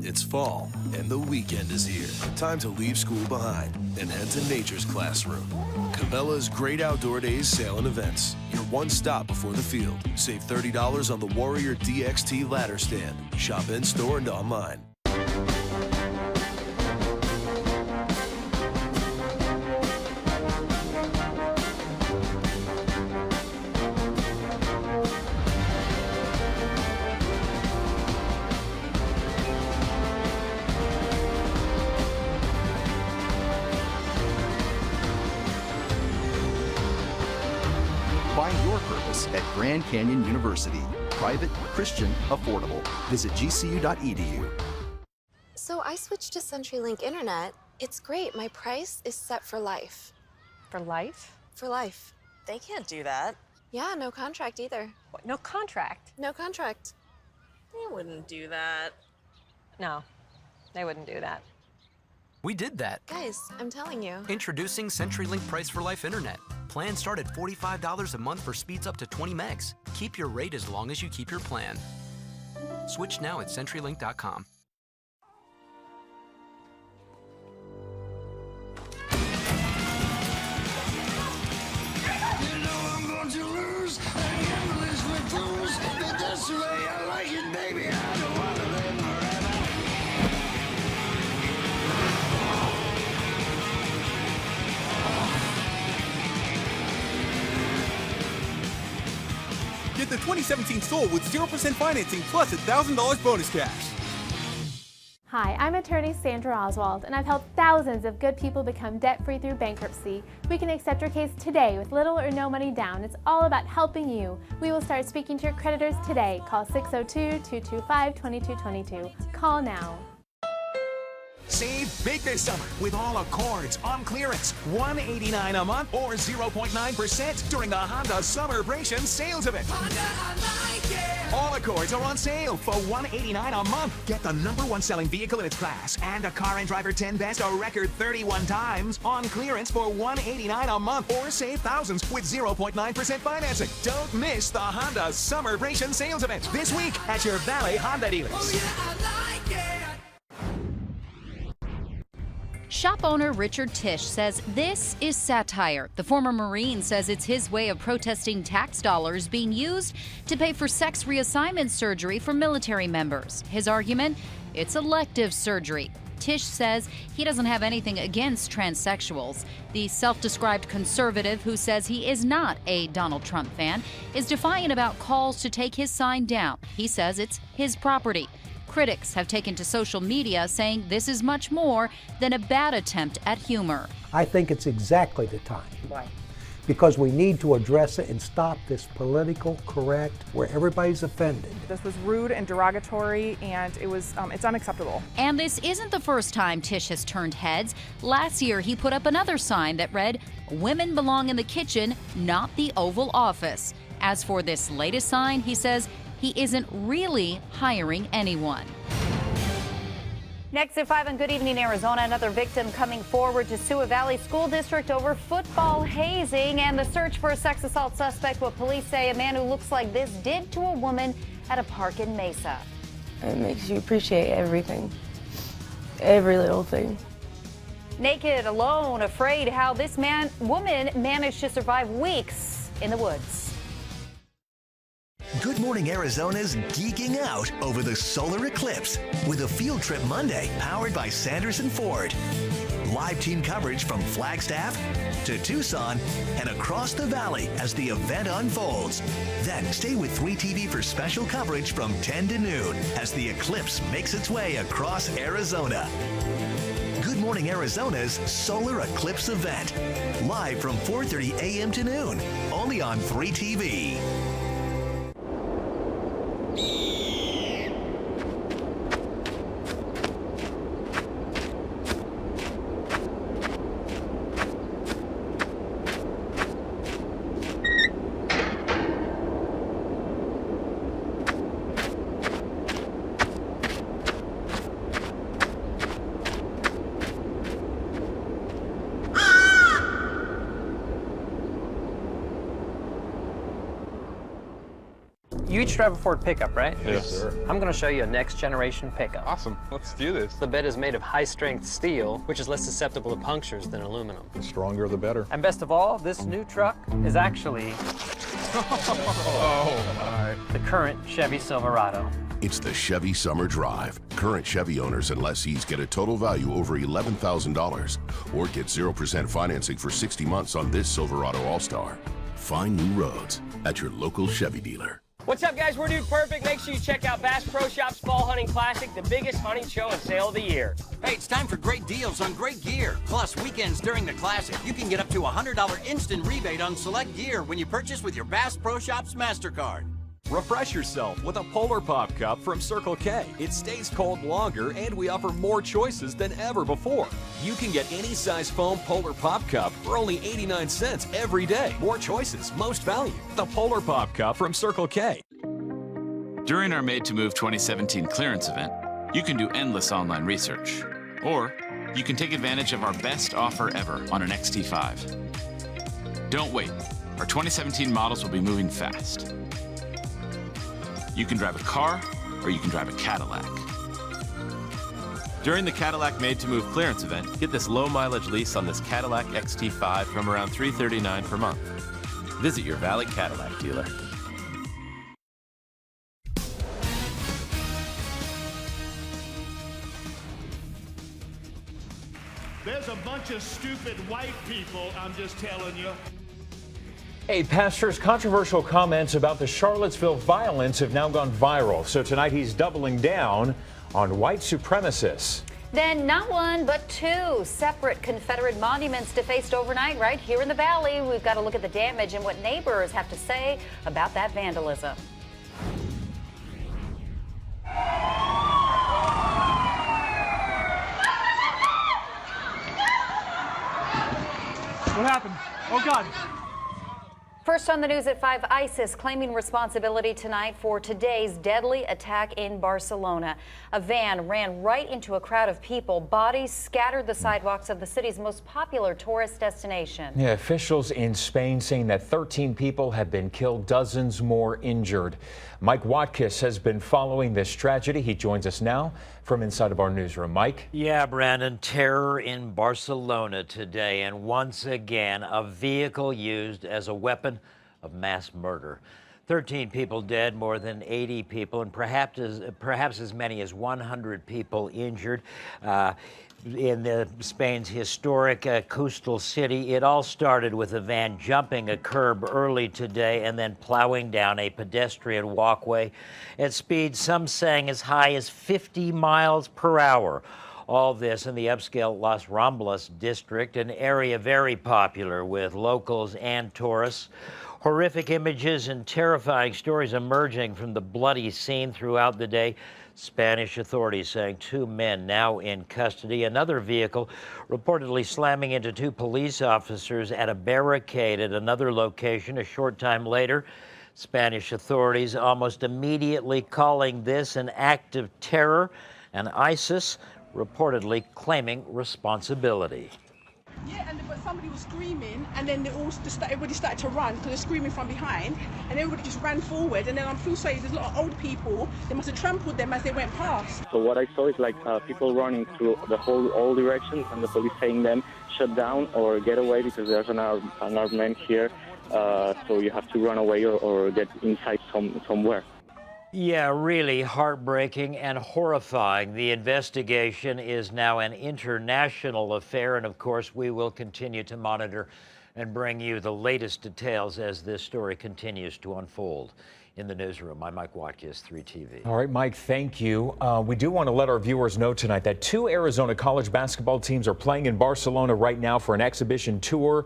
It's fall, and the weekend is here. Time to leave school behind and head to nature's classroom. Cabela's Great Outdoor Days sale and events. Your one stop before the field. Save $30 on the Warrior DXT ladder stand. Shop in-store and online. Find your purpose at Grand Canyon University. Private, Christian, affordable. Visit gcu.edu. So I switched to CenturyLink Internet. It's great. My price is set for life. For life? For life. They can't do that. Yeah, no contract either. What, no contract? No contract. They wouldn't do that. No, they wouldn't do that. We did that. Guys, I'm telling you. Introducing CenturyLink Price for Life Internet. Plans start at $45 a month for speeds up to 20 megs. Keep your rate as long as you keep your plan. Switch now at CenturyLink.com. You know I'm going to lose. I gamble is with fools, but that's the way I like it, baby. I don't want to live forever. Get the 2017 Soul with 0% financing plus $1,000 bonus cash. Hi, I'm attorney Sandra Oswald, and I've helped thousands of good people become debt-free through bankruptcy. We can accept your case today with little or no money down. It's all about helping you. We will start speaking to your creditors today. Call 602-225-2222. Call now. Save big this summer with all Accords on clearance. $189 a month or 0.9% during the Honda Summerbration sales event. All Accords are on sale for $189 a month. Get the #1 selling vehicle in its class and a Car and Driver 10 Best a record 31 times on clearance for $189 a month or save thousands with 0.9% financing. Don't miss the Honda Summerbration sales event this week at your Valley Honda dealers. Oh, yeah, I like it. Shop owner Richard Tisch says this is satire. The former Marine says it's his way of protesting tax dollars being used to pay for sex reassignment surgery for military members. His argument? It's elective surgery. Tisch says he doesn't have anything against transsexuals. The self-described conservative, who says he is not a Donald Trump fan, is defiant about calls to take his sign down. He says it's his property. Critics have taken to social media saying this is much more than a bad attempt at humor. I think it's exactly the time. Why? Because we need to address it and stop this political correct where everybody's offended. This was rude and derogatory, and it's unacceptable. And this isn't the first time Tisch has turned heads. Last year, he put up another sign that read, "Women belong in the kitchen, not the Oval Office." As for this latest sign, he says he isn't really hiring anyone. Next at 5 on Good Evening Arizona, another victim coming forward to sue a Valley School District over football hazing and the search for a sex assault suspect. What police say a man who looks like this did to a woman at a park in Mesa. It makes you appreciate everything, every little thing. Naked, alone, afraid, how this woman managed to survive weeks in the woods. Good Morning Arizona's geeking out over the solar eclipse with a field trip Monday powered by Sanderson Ford. Live team coverage from Flagstaff to Tucson and across the valley as the event unfolds. Then stay with 3TV for special coverage from 10 to noon as the eclipse makes its way across Arizona. Good Morning Arizona's solar eclipse event. Live from 4:30 a.m. to noon. Only on 3TV. each drive a Ford pickup, right? Yes, sir. I'm going to show you a next generation pickup. Awesome. Let's do this. The bed is made of high-strength steel, which is less susceptible to punctures than aluminum. The stronger, the better. And best of all, this new truck is actually the current Chevy Silverado. It's the Chevy Summer Drive. Current Chevy owners and lessees get a total value over $11,000 or get 0% financing for 60 months on this Silverado All-Star. Find new roads at your local Chevy dealer. What's up, guys? We're Dude Perfect. Make sure you check out Bass Pro Shops Fall Hunting Classic, the biggest hunting show and sale of the year. Hey, it's time for great deals on great gear. Plus, weekends during the Classic, you can get up to a $100 instant rebate on select gear when you purchase with your Bass Pro Shops MasterCard. Refresh yourself with a Polar Pop Cup from Circle K. It stays cold longer, and we offer more choices than ever before. You can get any size foam Polar Pop Cup for only 89 cents every day. More choices, most value. The Polar Pop Cup from Circle K. During our Made to Move 2017 clearance event, you can do endless online research. Or you can take advantage of our best offer ever on an XT5. Don't wait. Our 2017 models will be moving fast. You can drive a car, or you can drive a Cadillac. During the Cadillac Made to Move clearance event, get this low mileage lease on this Cadillac XT5 from around $339 per month. Visit your Valley Cadillac dealer. There's a bunch of stupid white people, I'm just telling you. A pastor's controversial comments about the Charlottesville violence have now gone viral. So tonight he's doubling down on white supremacists. Then not one, but two separate Confederate monuments defaced overnight right here in the Valley. We've got to look at the damage and what neighbors have to say about that vandalism. What happened? Oh, God. First on the news at 5, ISIS claiming responsibility tonight for today's deadly attack in Barcelona. A van ran right into a crowd of people. Bodies scattered the sidewalks of the city's most popular tourist destination. Yeah, officials in Spain saying that 13 people have been killed, dozens more injured. Mike Watkiss has been following this tragedy. He joins us now from inside of our newsroom. Mike? Yeah, Brandon, terror in Barcelona today, and once again, a vehicle used as a weapon of mass murder. 13 people dead, more than 80 people, and perhaps as many as 100 people injured. In Spain's historic coastal city, it all started with a van jumping a curb early today and then plowing down a pedestrian walkway at speeds some saying as high as 50 miles per hour. All this in the upscale Las Ramblas district, an area very popular with locals and tourists. Horrific images and terrifying stories emerging from the bloody scene throughout the day. Spanish authorities saying 2 men now in custody. Another vehicle reportedly slamming into 2 police officers at a barricade at another location a short time later. Spanish authorities almost immediately calling this an act of terror, and ISIS reportedly claiming responsibility. Yeah, but somebody was screaming, and then everybody started to run because they're screaming from behind, and everybody just ran forward. And then I'm feel sorry, there's a lot of old people. They must have trampled them as they went past. So what I saw is like people running through all directions, and the police saying them shut down or get away because there's an armed man here. So you have to run away or get inside somewhere. Yeah, really heartbreaking and horrifying. The investigation is now an international affair, and of course, we will continue to monitor and bring you the latest details as this story continues to unfold. In the newsroom, I'm Mike Watkiss, 3TV. All right, Mike, thank you. We do want to let our viewers know tonight that 2 Arizona college basketball teams are playing in Barcelona right now for an exhibition tour.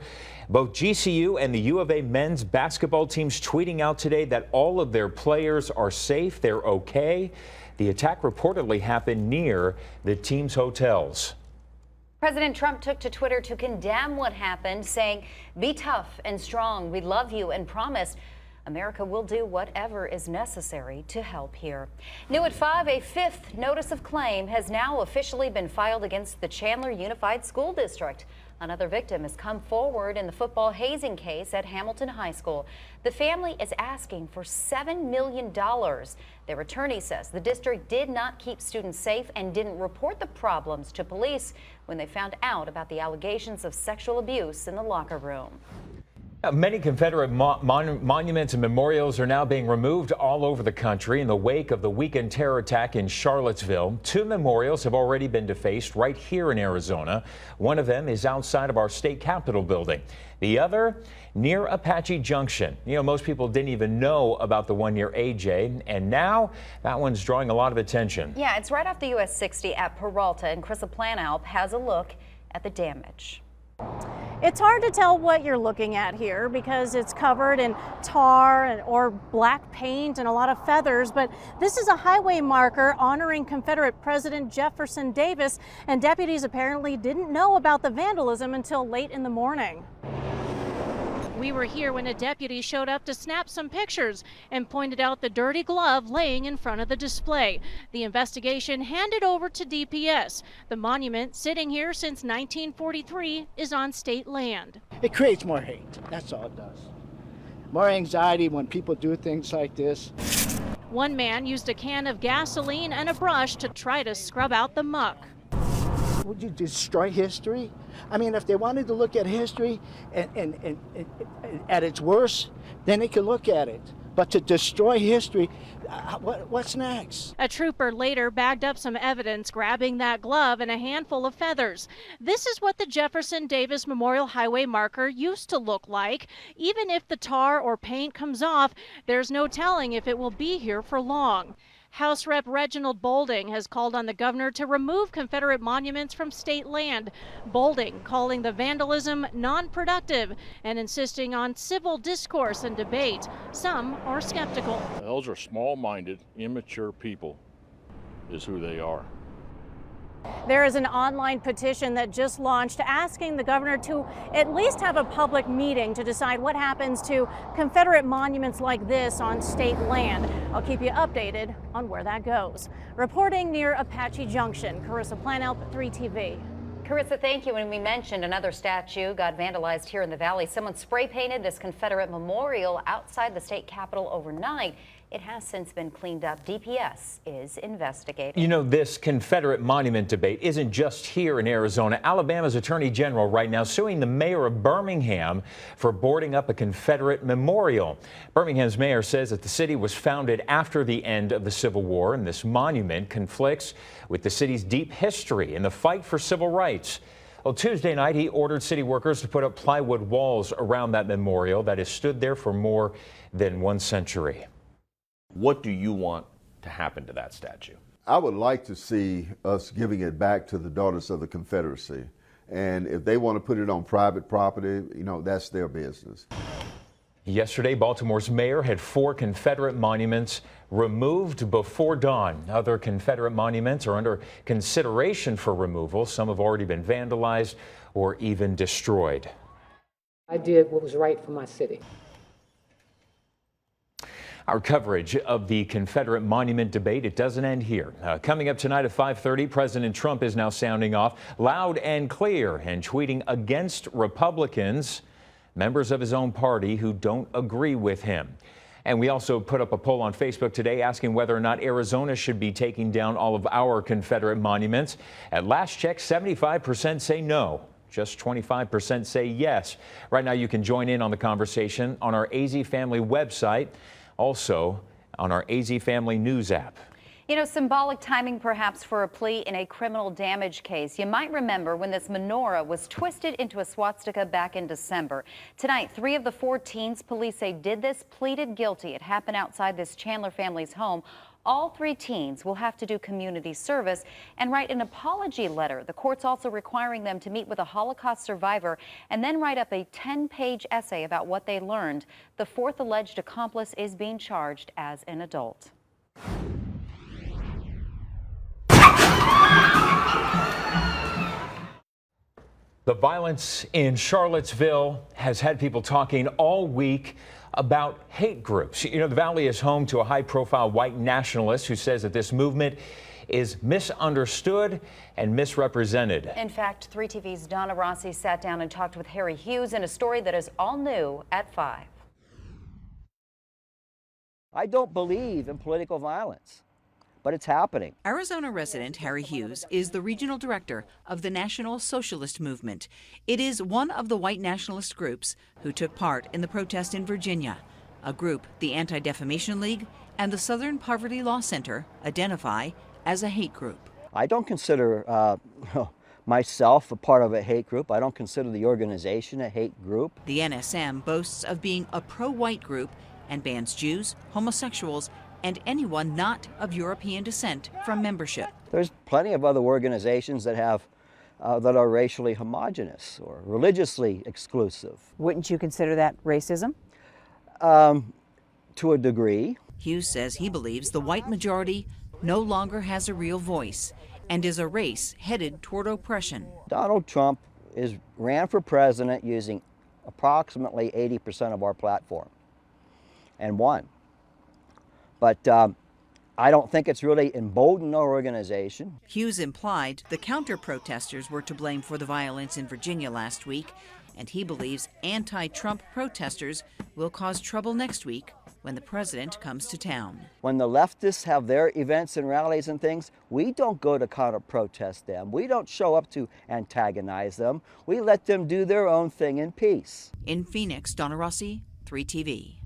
Both GCU and the U of A men's basketball teams tweeting out today that all of their players are safe, they're okay. The attack reportedly happened near the team's hotels. President Trump took to Twitter to condemn what happened, saying, "Be tough and strong. We love you and promise America will do whatever is necessary to help here." New at 5, a 5th notice of claim has now officially been filed against the Chandler Unified School District. Another victim has come forward in the football hazing case at Hamilton High School. The family is asking for $7 million. Their attorney says the district did not keep students safe and didn't report the problems to police when they found out about the allegations of sexual abuse in the locker room. Many Confederate monuments and memorials are now being removed all over the country in the wake of the weekend terror attack in Charlottesville. 2 memorials have already been defaced right here in Arizona. One of them is outside of our state capitol building. The other near Apache Junction. You know, most people didn't even know about the one near AJ, and now that one's drawing a lot of attention. Yeah, it's right off the US 60 at Peralta, and Carissa Planalp has a look at the damage. It's hard to tell what you're looking at here because it's covered in tar or black paint and a lot of feathers, but this is a highway marker honoring Confederate President Jefferson Davis, and deputies apparently didn't know about the vandalism until late in the morning. We were here when a deputy showed up to snap some pictures and pointed out the dirty glove laying in front of the display. The investigation handed over to DPS. The monument, sitting here since 1943, is on state land. It creates more hate. That's all it does. More anxiety when people do things like this. One man used a can of gasoline and a brush to try to scrub out the muck. Would you destroy history? I mean, if they wanted to look at history and at its worst, then they could look at it. But to destroy history, what's next? A trooper later bagged up some evidence, grabbing that glove and a handful of feathers. This is what the Jefferson Davis Memorial Highway marker used to look like. Even if the tar or paint comes off, there's no telling if it will be here for long. House Rep Reginald Boulding has called on the governor to remove Confederate monuments from state land. Boulding calling the vandalism non-productive and insisting on civil discourse and debate. Some are skeptical. Those are small-minded, immature people is who they are. There is an online petition that just launched asking the governor to at least have a public meeting to decide what happens to Confederate monuments like this on state land. I'll keep you updated on where that goes. Reporting near Apache Junction, Carissa Planalp, 3TV. Carissa, thank you. And we mentioned another statue got vandalized here in the valley. Someone spray painted this Confederate memorial outside the state capitol overnight. It has since been cleaned up. DPS is investigating. You know, this Confederate monument debate isn't just here in Arizona. Alabama's Attorney General right now suing the mayor of Birmingham for boarding up a Confederate memorial. Birmingham's mayor says that the city was founded after the end of the Civil War, and this monument conflicts with the city's deep history in the fight for civil rights. Well, Tuesday night, he ordered city workers to put up plywood walls around that memorial that has stood there for more than 1 century. What do you want to happen to that statue? I would like to see us giving it back to the Daughters of the Confederacy. And if they want to put it on private property, you know, that's their business. Yesterday, Baltimore's mayor had 4 Confederate monuments removed before dawn. Other Confederate monuments are under consideration for removal. Some have already been vandalized or even destroyed. I did what was right for my city. Our coverage of the Confederate monument debate, it doesn't end here. Coming up tonight at 5:30, President Trump is now sounding off loud and clear and tweeting against Republicans, members of his own party who don't agree with him. And we also put up a poll on Facebook today asking whether or not Arizona should be taking down all of our Confederate monuments. At last check, 75% say no. Just 25% say yes. Right now, you can join in on the conversation on our AZ Family website. Also on our AZ Family News app. You know, symbolic timing perhaps for a plea in a criminal damage case. You might remember when this menorah was twisted into a swastika back in December. Tonight, 3 of the 4 teens police say did this pleaded guilty. It happened outside this Chandler family's home. All 3 teens will have to do community service and write an apology letter. The court's also requiring them to meet with a Holocaust survivor and then write up a 10-page essay about what they learned. The 4th alleged accomplice is being charged as an adult. The violence in Charlottesville has had people talking all week about hate groups. You know, the Valley is home to a high-profile white nationalist who says that this movement is misunderstood and misrepresented. In fact, 3TV's Donna Rossi sat down and talked with Harry Hughes in a story that is all new at 5. I don't believe in political violence, but it's happening. Arizona resident Harry Hughes is the regional director of the National Socialist Movement. It is one of the white nationalist groups who took part in the protest in Virginia, a group the Anti-Defamation League and the Southern Poverty Law Center identify as a hate group. I don't consider myself a part of a hate group. I don't consider the organization a hate group. The NSM boasts of being a pro-white group and bans Jews, homosexuals, and anyone not of European descent from membership. There's plenty of other organizations that have that are racially homogenous or religiously exclusive. Wouldn't you consider that racism? To a degree. Hughes says he believes the white majority no longer has a real voice and is a race headed toward oppression. Donald Trump ran for president using approximately 80% of our platform and won. But I don't think it's really emboldened our organization. Hughes implied the counter-protesters were to blame for the violence in Virginia last week, and he believes anti-Trump protesters will cause trouble next week when the president comes to town. When the leftists have their events and rallies and things, we don't go to counter-protest them. We don't show up to antagonize them. We let them do their own thing in peace. In Phoenix, Donna Rossi, 3TV.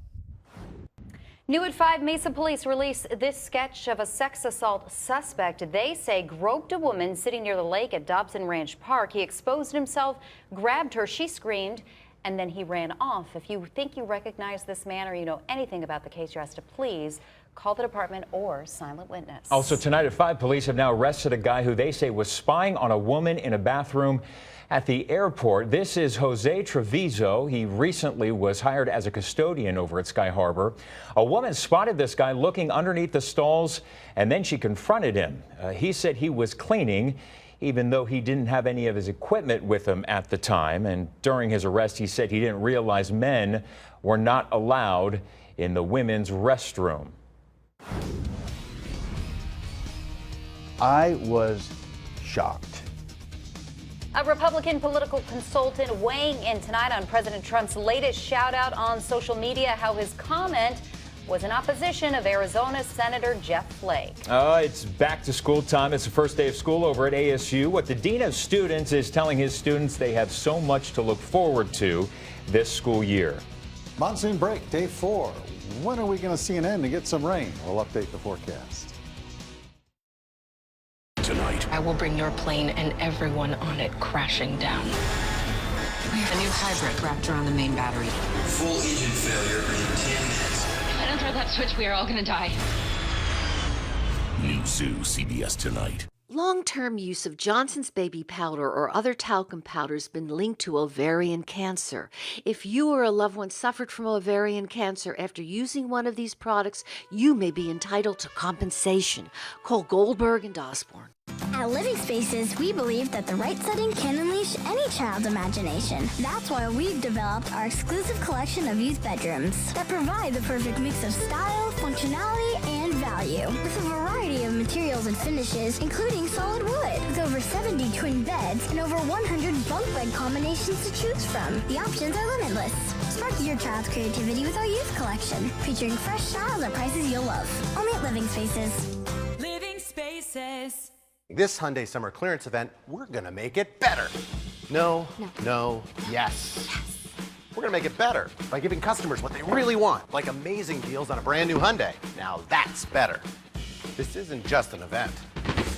New at 5, Mesa police release this sketch of a sex assault suspect they say groped a woman sitting near the lake at Dobson Ranch Park. He exposed himself, grabbed her, she screamed, and then he ran off. If you think you recognize this man or you know anything about the case, you're asked to please call the department or silent witness. Also tonight at 5, police have now arrested a guy who they say was spying on a woman in a bathroom at the airport. This is Jose Treviso. He recently was hired as a custodian over at Sky Harbor. A woman spotted this guy looking underneath the stalls, and then she confronted him. He said he was cleaning, even though he didn't have any of his equipment with him at the time. And during his arrest, he said he didn't realize men were not allowed in the women's restroom. I was shocked. A Republican political consultant weighing in tonight on President Trump's latest shout out on social media, how his comment was in opposition of Arizona Senator Jeff Flake. It's back to school time. It's the first day of school over at ASU. What the Dean of Students is telling his students they have so much to look forward to this school year. Monsoon break, day 4. When are we going to see an end to get some rain? We'll update the forecast. Tonight, I will bring your plane and everyone on it crashing down. We have a new hybrid wrapped around the main battery. Full engine failure in 10 minutes. If I don't throw that switch, we are all gonna die. New Zoo, CBS Tonight. Long-term use of Johnson's baby powder or other talcum powder has been linked to ovarian cancer. If you or a loved one suffered from ovarian cancer after using one of these products, you may be entitled to compensation. Call Goldberg and Osborne. At Living Spaces, we believe that the right setting can unleash any child's imagination. That's why we've developed our exclusive collection of youth bedrooms that provide the perfect mix of style, functionality, and value. With a variety of materials and finishes, including solid wood, with over 70 twin beds and over 100 bunk bed combinations to choose from. The options are limitless. Spark your child's creativity with our youth collection, featuring fresh styles at prices you'll love. Only at Living Spaces. Living Spaces. This Hyundai summer clearance event, we're gonna make it better. No, yes. We're gonna make it better by giving customers what they really want, like amazing deals on a brand new Hyundai. Now that's better. This isn't just an event.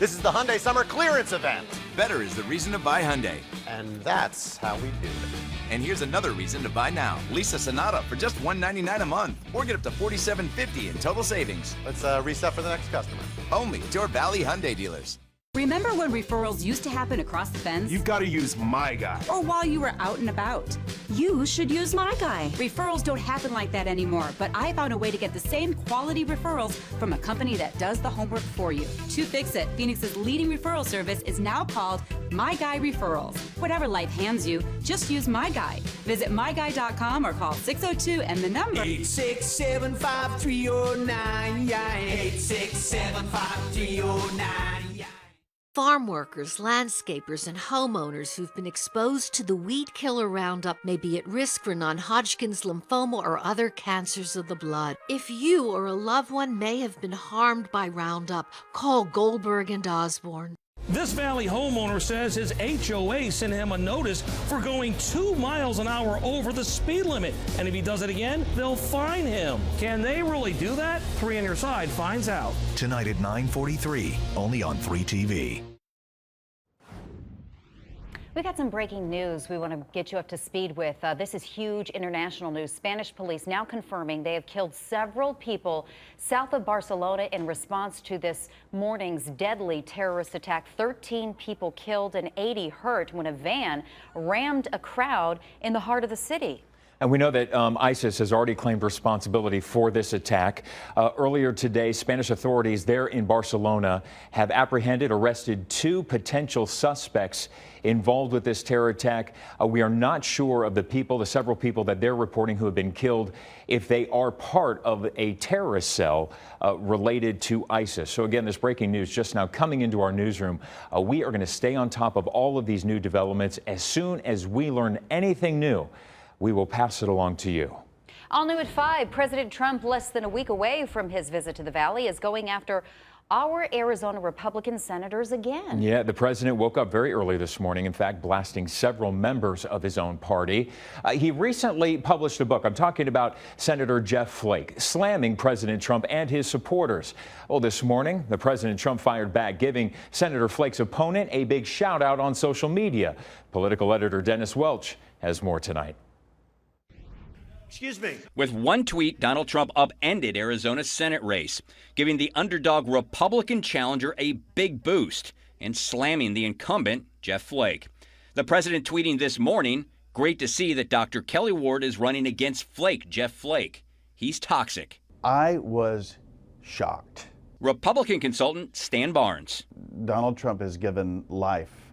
This is the Hyundai Summer Clearance Event. Better is the reason to buy Hyundai. And that's how we do it. And here's another reason to buy now. Lease a Sonata for just $199 a month, or get up to $47.50 in total savings. Let's reset for the next customer. Only at your Valley Hyundai dealers. Remember when referrals used to happen across the fence? You've got to use My Guy. Or while you were out and about? You should use My Guy. Referrals don't happen like that anymore, but I found a way to get the same quality referrals from a company that does the homework for you. To fix it, Phoenix's leading referral service is now called My Guy Referrals. Whatever life hands you, just use My Guy. Visit myguy.com or call 602 and the number 8675309. 8675309. Farm workers, landscapers, and homeowners who've been exposed to the weed killer Roundup may be at risk for non-Hodgkin's lymphoma or other cancers of the blood. If you or a loved one may have been harmed by Roundup, call Goldberg and Osborne. This Valley homeowner says his HOA sent him a notice for going 2 miles an hour over the speed limit. And if he does it again, they'll fine him. Can they really do that? 3 on Your Side finds out. Tonight at 9:43, only on 3 TV. We got some breaking news we want to get you up to speed with. This is huge international news. Spanish police now confirming they have killed several people south of Barcelona in response to this morning's deadly terrorist attack. 13 people killed and 80 hurt when a van rammed a crowd in the heart of the city. And we know that ISIS has already claimed responsibility for this attack. Earlier today, Spanish authorities there in Barcelona have arrested 2 potential suspects involved with this terror attack. We are not sure of the several people that they're reporting who have been killed, if they are part of a terrorist cell related to ISIS. So again, this breaking news just now coming into our newsroom. We are going to stay on top of all of these new developments. As soon as we learn anything new, we will pass it along to you. All new at 5, President Trump, less than a week away from his visit to the Valley, is going after our Arizona Republican senators again. Yeah, the president woke up very early this morning, in fact, blasting several members of his own party. He recently published a book. I'm talking about Senator Jeff Flake, slamming President Trump and his supporters. Well, this morning, the President Trump fired back, giving Senator Flake's opponent a big shout out on social media. Political editor Dennis Welch has more tonight. Excuse me. With one tweet, Donald Trump upended Arizona's Senate race, giving the underdog Republican challenger a big boost and slamming the incumbent, Jeff Flake. The president tweeting this morning, "Great to see that Dr. Kelly Ward is running against Flake, Jeff Flake. He's toxic." I was shocked. Republican consultant Stan Barnes. Donald Trump has given life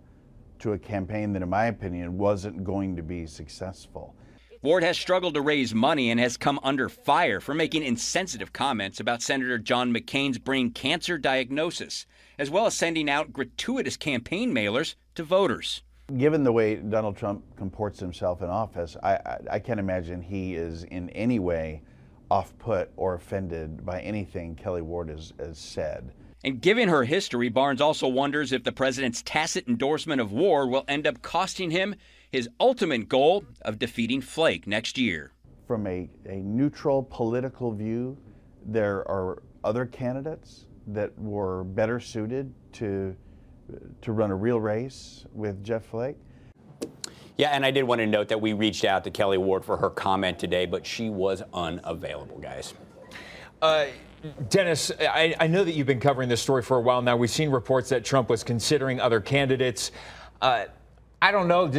to a campaign that, in my opinion, wasn't going to be successful. Ward has struggled to raise money and has come under fire for making insensitive comments about Senator John McCain's brain cancer diagnosis, as well as sending out gratuitous campaign mailers to voters. Given the way Donald Trump comports himself in office, I can't imagine he is in any way off-put or offended by anything Kelly Ward has said. And given her history, Barnes also wonders if the president's tacit endorsement of Ward will end up costing him his ultimate goal of defeating Flake next year. From a neutral political view, there are other candidates that were better suited to run a real race with Jeff Flake. Yeah, and I did want to note that we reached out to Kelly Ward for her comment today, but she was unavailable, guys. Dennis, I know that you've been covering this story for a while now. We've seen reports that Trump was considering other candidates. I don't know.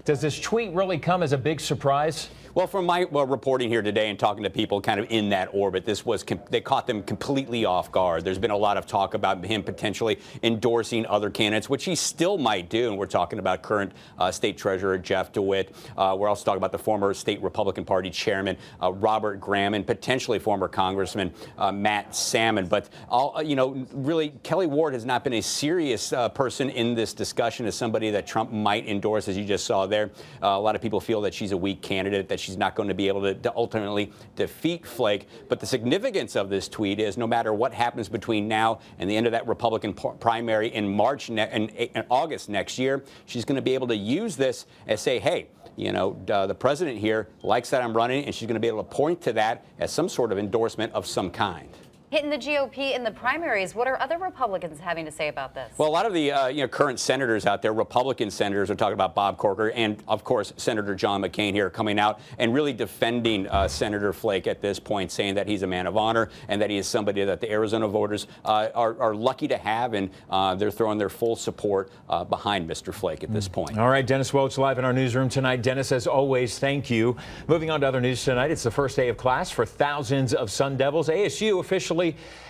Does this tweet really come as a big surprise? Well, from my reporting here today and talking to people kind of in that orbit, they caught them completely off guard. There's been a lot of talk about him potentially endorsing other candidates, which he still might do. And we're talking about current State Treasurer Jeff DeWitt. We're also talking about the former State Republican Party Chairman Robert Graham and potentially former Congressman Matt Salmon. But really, Kelly Ward has not been a serious person in this discussion as somebody that Trump might endorse, as you just saw there. A lot of people feel that she's a weak candidate, that she's not going to be able to ultimately defeat Flake. But the significance of this tweet is no matter what happens between now and the end of that Republican primary in August next year, she's going to be able to use this and say, hey, the president here likes that I'm running, and she's going to be able to point to that as some sort of endorsement of some kind. Hitting the GOP in the primaries, what are other Republicans having to say about this? Well, a lot of the current senators out there, Republican senators, are talking about Bob Corker and, of course, Senator John McCain here coming out and really defending Senator Flake at this point, saying that he's a man of honor and that he is somebody that the Arizona voters are lucky to have, and they're throwing their full support behind Mr. Flake at this point. All right, Dennis Welch live in our newsroom tonight. Dennis, as always, thank you. Moving on to other news tonight, it's the first day of class for thousands of Sun Devils. ASU officially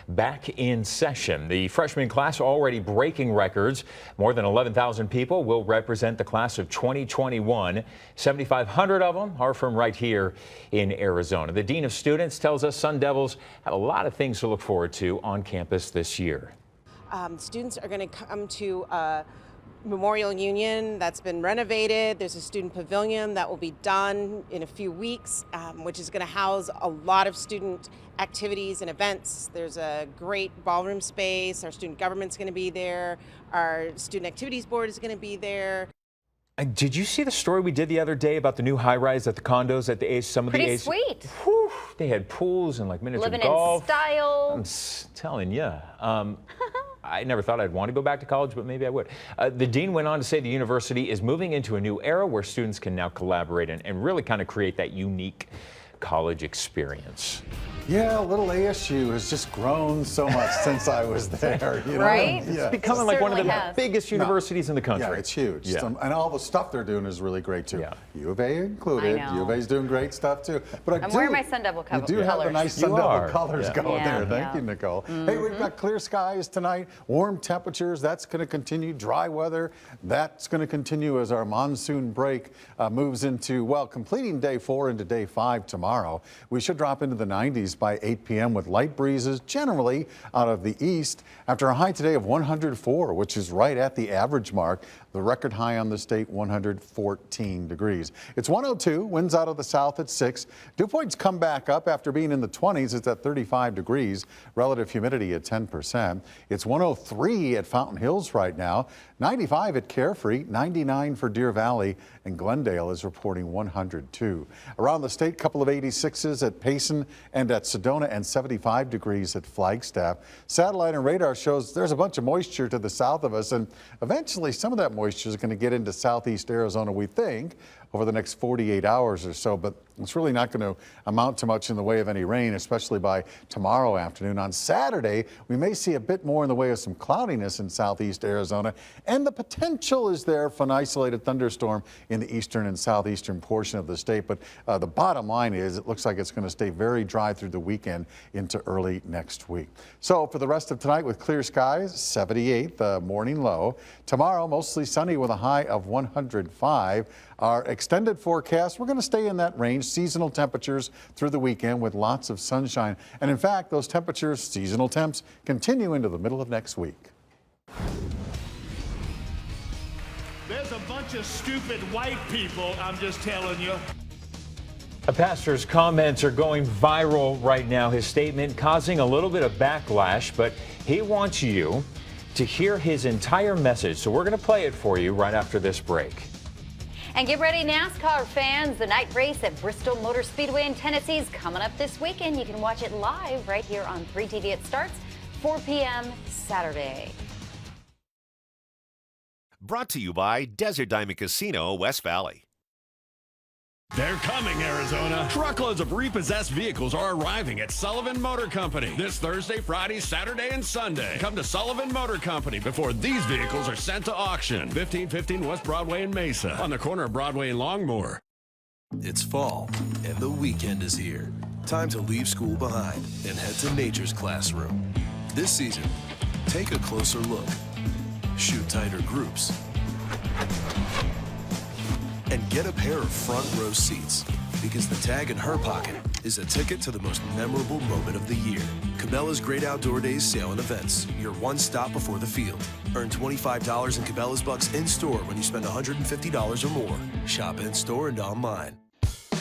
back in session. The freshman class already breaking records. More than 11,000 people will represent the class of 2021. 7,500 of them are from right here in Arizona. The Dean of Students tells us Sun Devils have a lot of things to look forward to on campus this year. Students are going to come to Memorial Union that's been renovated. There's a student pavilion that will be done in a few weeks, which is going to house a lot of student activities and events. There's a great ballroom space. Our student government's going to be there. Our student activities board is going to be there. Did you see the story we did the other day about the new high-rise at the condos at the Ace? Some of Pretty the Ace. sweet. Whew, they had pools and like miniature Living golf. in style. I'm telling you. I never thought I'd want to go back to college, but maybe I would. The dean went on to say the university is moving into a new era where students can now collaborate and really kind of create that unique college experience. Yeah, little ASU has just grown so much since I was there. You know? Right? Yeah. It's becoming like one of the has. biggest universities in the country. Yeah, it's huge. Yeah. And all the stuff they're doing is really great too. Yeah. U of A included. I know. U of A's doing great stuff too. But I'm wearing my Sun Devil You do have the nice You Sun Devil are. colors Yeah. going Yeah, there. Thank yeah. you, Nicole. Hey, we've got clear skies tonight, warm temperatures. That's going to continue. Dry weather. That's going to continue as our monsoon break moves into, well, completing day 4 into day 5 tomorrow. We should drop into the 90s by 8 p.m. with light breezes generally out of the east after a high today of 104, which is right at the average mark. The record high on the state, 114 degrees. It's 102, winds out of the south at 6. Dew points come back up after being in the 20s. It's at 35 degrees, relative humidity at 10%. It's 103 at Fountain Hills right now, 95 at Carefree, 99 for Deer Valley, and Glendale is reporting 102. Around the state, couple of 86s at Payson and at Sedona, and 75 degrees at Flagstaff. Satellite and radar shows there's a bunch of moisture to the south of us, and eventually some of that moisture is going to get into southeast Arizona, we think, over the next 48 hours or so, but it's really not going to amount to much in the way of any rain, especially by tomorrow afternoon. On Saturday, we may see a bit more in the way of some cloudiness in southeast Arizona, and the potential is there for an isolated thunderstorm in the eastern and southeastern portion of the state. But the bottom line is it looks like it's going to stay very dry through the weekend into early next week. So for the rest of tonight with clear skies, 78, the morning low. Tomorrow, mostly sunny with a high of 105. Our extended forecast, we're going to stay in that range, seasonal temperatures through the weekend with lots of sunshine. And in fact, those temperatures, seasonal temps, continue into the middle of next week. There's a bunch of stupid white people, I'm just telling you. A pastor's comments are going viral right now. His statement causing a little bit of backlash, but he wants you to hear his entire message. So we're going to play it for you right after this break. And get ready, NASCAR fans. The night race at Bristol Motor Speedway in Tennessee is coming up this weekend. You can watch it live right here on 3TV. It starts 4 p.m. Saturday. Brought to you by Desert Diamond Casino, West Valley. They're coming, Arizona. Truckloads of repossessed vehicles are arriving at Sullivan Motor Company this Thursday, Friday, Saturday, and Sunday. Come to Sullivan Motor Company before these vehicles are sent to auction. 1515 West Broadway in Mesa, on the corner of Broadway and Longmore. It's fall, and the weekend is here. Time to leave school behind and head to nature's classroom. This season, take a closer look. Shoot tighter groups. And get a pair of front row seats, because the tag in her pocket is a ticket to the most memorable moment of the year. Cabela's Great Outdoor Days sale and events, your one stop before the field. Earn $25 in Cabela's Bucks in-store when you spend $150 or more. Shop in-store and online.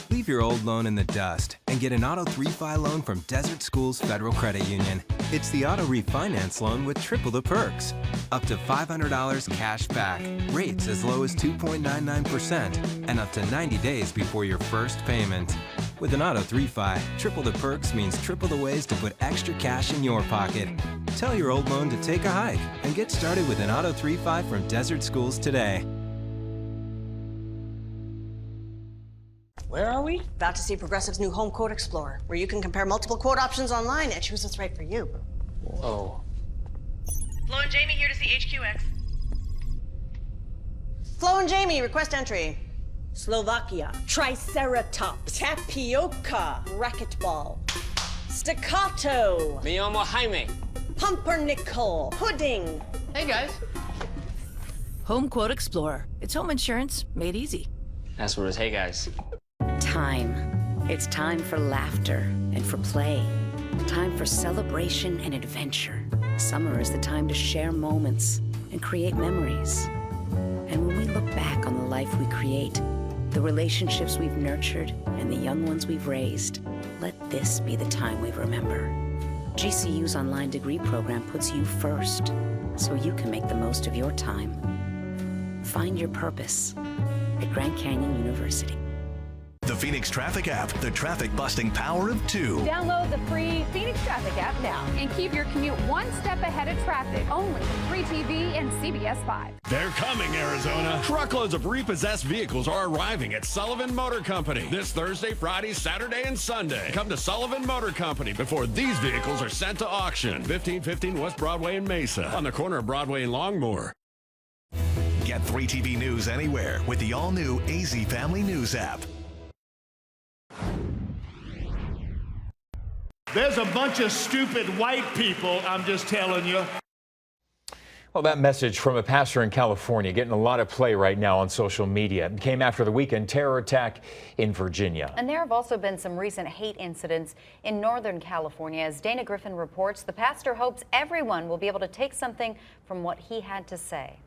Leave your old loan in the dust and get an auto refi loan from Desert Schools Federal Credit Union. It's the auto refinance loan with triple the perks. Up to $500 cash back, rates as low as 2.99%, and up to 90 days before your first payment. With an auto refi, triple the perks means triple the ways to put extra cash in your pocket. Tell your old loan to take a hike and get started with an auto refi from Desert Schools today. Where are we? About to see Progressive's new Home Quote Explorer, where you can compare multiple quote options online and choose what's right for you. Whoa. Flo and Jamie here to see HQX. Flo and Jamie, request entry. Slovakia. Triceratops. Tapioca. Racquetball. Staccato. Me llamo Jaime. Pumpernickel. Pudding. Hey, guys. Home Quote Explorer. It's home insurance made easy. That's what it is. Hey, guys. Time. It's time for laughter and for play. Time for celebration and adventure. Summer is the time to share moments and create memories. And when we look back on the life we create, the relationships we've nurtured, and the young ones we've raised, let this be the time we remember. GCU's online degree program puts you first, so you can make the most of your time. Find your purpose at Grand Canyon University. The Phoenix Traffic app, the traffic-busting power of 2. Download the free Phoenix Traffic app now and keep your commute one step ahead of traffic. Only from Free TV and CBS 5. They're coming, Arizona. Truckloads of repossessed vehicles are arriving at Sullivan Motor Company this Thursday, Friday, Saturday, and Sunday. Come to Sullivan Motor Company before these vehicles are sent to auction. 1515 West Broadway in Mesa, on the corner of Broadway and Longmore. Get 3TV News anywhere with the all-new AZ Family News app. There's a bunch of stupid white people, I'm just telling you. Well, that message from a pastor in California getting a lot of play right now on social media. It came after the weekend terror attack in Virginia. And there have also been some recent hate incidents in Northern California. As Dana Griffin reports, the pastor hopes everyone will be able to take something from what he had to say.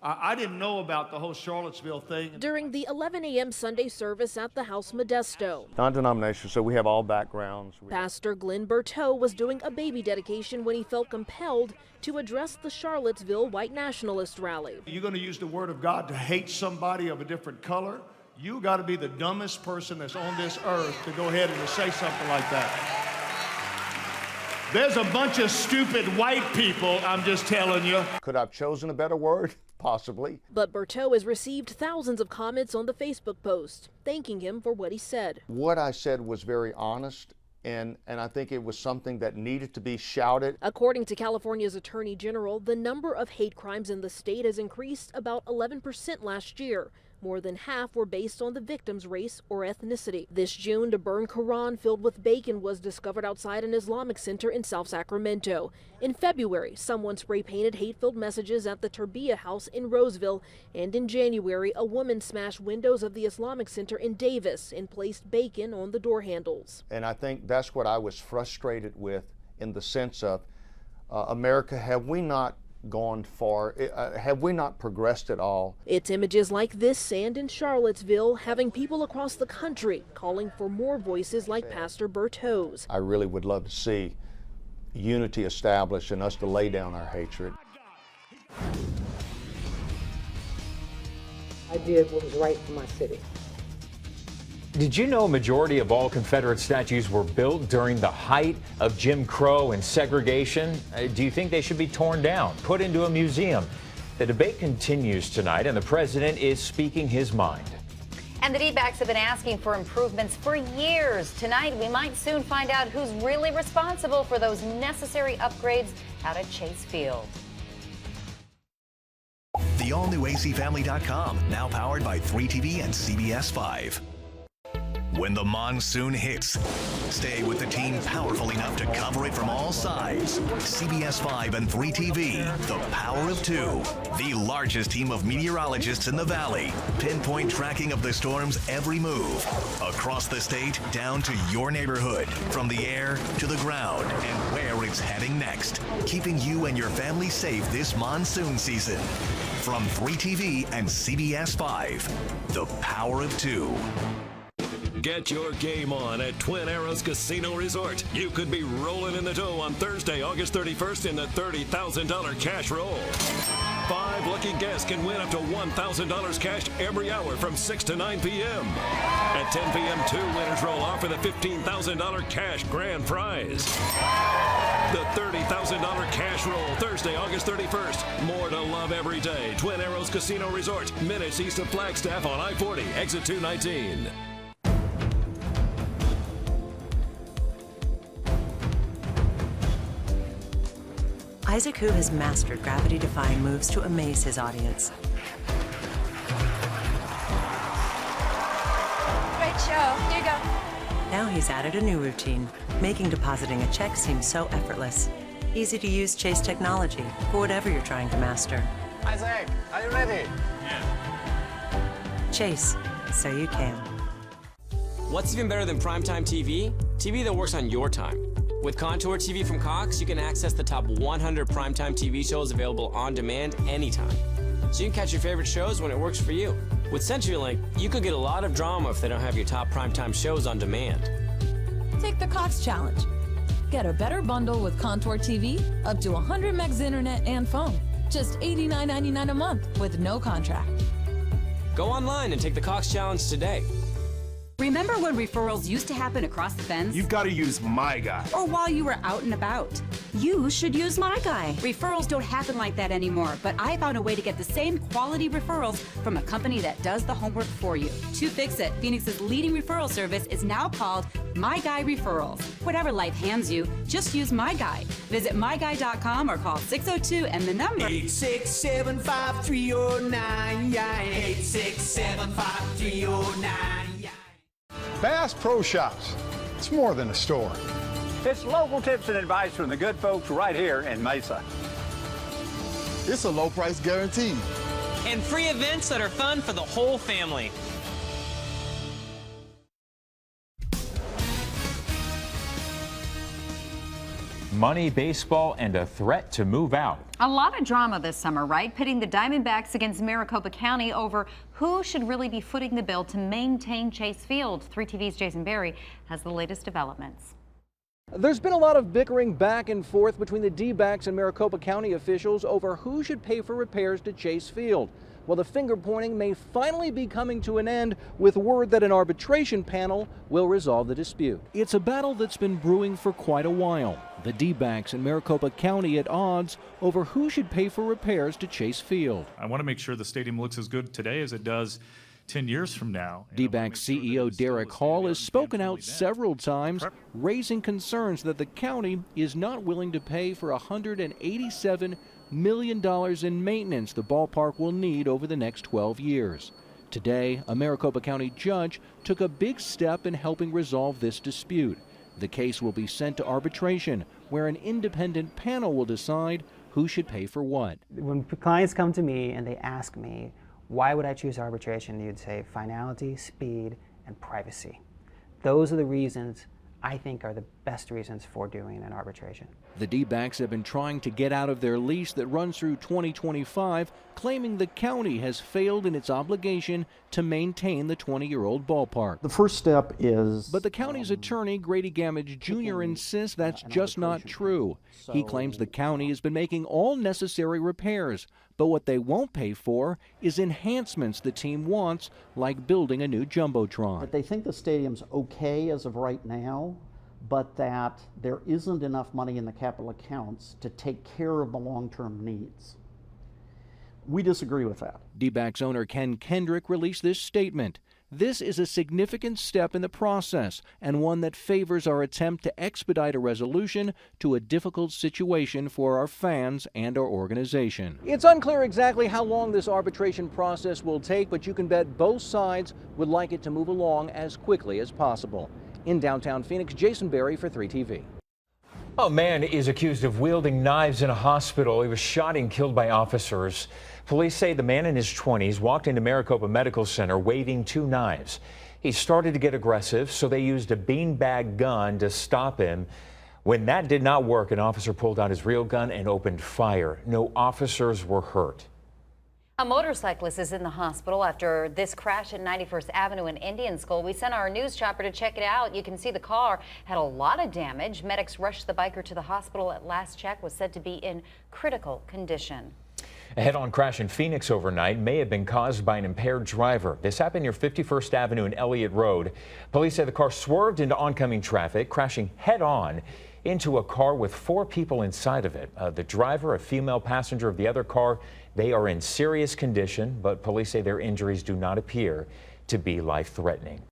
I didn't know about the whole Charlottesville thing. During the 11 a.m. Sunday service at the House Modesto, non-denominational, so we have all backgrounds. Pastor Glenn Berteau was doing a baby dedication when he felt compelled to address the Charlottesville white nationalist rally. You're going to use the word of God to hate somebody of a different color? You got to be the dumbest person that's on this earth to go ahead and to say something like that. There's a bunch of stupid white people, I'm just telling you. Could I have chosen a better word? Possibly. But Berteau has received thousands of comments on the Facebook post, thanking him for what he said. What I said was very honest, and I think it was something that needed to be shouted. According to California's Attorney General, the number of hate crimes in the state has increased about 11% last year. More than half were based on the victim's race or ethnicity. This June, a burned Quran filled with bacon was discovered outside an Islamic center in South Sacramento. In February, someone spray-painted hate-filled messages at the Turbia House in Roseville. And in January, a woman smashed windows of the Islamic center in Davis and placed bacon on the door handles. And I think that's what I was frustrated with, in the sense of, America, have we not gone far? Have we not progressed at all? It's images like this and in Charlottesville having people across the country calling for more voices like Pastor Berteau's. I really would love to see unity established and us to lay down our hatred. I did what was right for my city. Did you know a majority of all Confederate statues were built during the height of Jim Crow and segregation? Do you think they should be torn down, put into a museum? The debate continues tonight, and the president is speaking his mind. And the D-backs have been asking for improvements for years. Tonight, we might soon find out who's really responsible for those necessary upgrades out at Chase Field. The all-new ACFamily.com, now powered by 3TV and CBS 5. When the monsoon hits, stay with the team powerful enough to cover it from all sides. CBS 5 and 3TV, the power of 2. The largest team of meteorologists in the valley. Pinpoint tracking of the storm's every move. Across the state, down to your neighborhood. From the air to the ground and where it's heading next. Keeping you and your family safe this monsoon season. From 3TV and CBS 5, the power of 2. Get your game on at Twin Arrows Casino Resort. You could be rolling in the dough on Thursday, August 31st in the $30,000 cash roll. 5 lucky guests can win up to $1,000 cash every hour from 6 to 9 p.m. At 10 p.m., 2 winners roll off with a $15,000 cash grand prize. The $30,000 cash roll, Thursday, August 31st. More to love every day. Twin Arrows Casino Resort, minutes east of Flagstaff on I-40, exit 219. Isaac Hu has mastered gravity-defying moves to amaze his audience. Great show. Here you go. Now he's added a new routine, making depositing a check seem so effortless. Easy to use Chase technology for whatever you're trying to master. Isaac, are you ready? Yeah. Chase, so you can. What's even better than primetime TV? TV that works on your time. With Contour TV from Cox, you can access the top 100 primetime TV shows available on demand anytime. So you can catch your favorite shows when it works for you. With CenturyLink, you could get a lot of drama if they don't have your top primetime shows on demand. Take the Cox Challenge. Get a better bundle with Contour TV, up to 100 megs internet and phone. Just $89.99 a month with no contract. Go online and take the Cox Challenge today. Remember when referrals used to happen across the fence? You've got to use My Guy. Or while you were out and about? You should use My Guy. Referrals don't happen like that anymore, but I found a way to get the same quality referrals from a company that does the homework for you. To fix it, Phoenix's leading referral service is now called My Guy Referrals. Whatever life hands you, just use My Guy. Visit myguy.com or call 602 and the number 8675309. 8675309. Bass Pro Shops. It's more than a store. It's local tips and advice from the good folks right here in Mesa. It's a low price guarantee. And free events that are fun for the whole family. Money, baseball, and a threat to move out. A lot of drama this summer, right? Pitting the Diamondbacks against Maricopa County over who should really be footing the bill to maintain Chase Field. 3TV's Jason Berry has the latest developments. There's been a lot of bickering back and forth between the D-backs and Maricopa County officials over who should pay for repairs to Chase Field. Well, the finger pointing may finally be coming to an end with word that an arbitration panel will resolve the dispute. It's a battle that's been brewing for quite a while. The D-backs and Maricopa County at odds over who should pay for repairs to Chase Field. I want to make sure the stadium looks as good today as it does 10 years from now. D-backs CEO Derek Hall has spoken out several times, raising concerns that the county is not willing to pay for $187 million in maintenance the ballpark will need over the next 12 years. Today, a Maricopa County judge took a big step in helping resolve this dispute. The case will be sent to arbitration, where an independent panel will decide who should pay for what. When clients come to me and they ask me, why would I choose arbitration? You'd say finality, speed, and privacy. Those are the reasons I think are the best reasons for doing an arbitration. The D-backs have been trying to get out of their lease that runs through 2025, claiming the county has failed in its obligation to maintain the 20-year-old ballpark. The first step is... But the county's attorney, Grady Gamage Jr., insists that's just not true. He claims the county has been making all necessary repairs, but what they won't pay for is enhancements the team wants, like building a new jumbotron. But they think the stadium's okay as of right now, but that there isn't enough money in the capital accounts to take care of the long-term needs. We disagree with that. D-backs owner Ken Kendrick released this statement. This is a significant step in the process and one that favors our attempt to expedite a resolution to a difficult situation for our fans and our organization. It's unclear exactly how long this arbitration process will take, but you can bet both sides would like it to move along as quickly as possible. In downtown Phoenix, Jason Berry for 3TV. A man is accused of wielding knives in a hospital. He was shot and killed by officers. Police say the man in his 20s walked into Maricopa Medical Center waving two knives. He started to get aggressive, so they used a beanbag gun to stop him. When that did not work, an officer pulled out his real gun and opened fire. No officers were hurt. A motorcyclist is in the hospital after this crash at 91st Avenue in Indian School. We sent our news chopper to check it out. You can see the car had a lot of damage. Medics rushed the biker to the hospital. At last check was said to be in critical condition. A head-on crash in Phoenix overnight may have been caused by an impaired driver. This happened near 51st Avenue and Elliott Road. Police say the car swerved into oncoming traffic, crashing head-on into a car with 4 people inside of it. The driver, a female passenger of the other car, they are in serious condition, but police say their injuries do not appear to be life-threatening.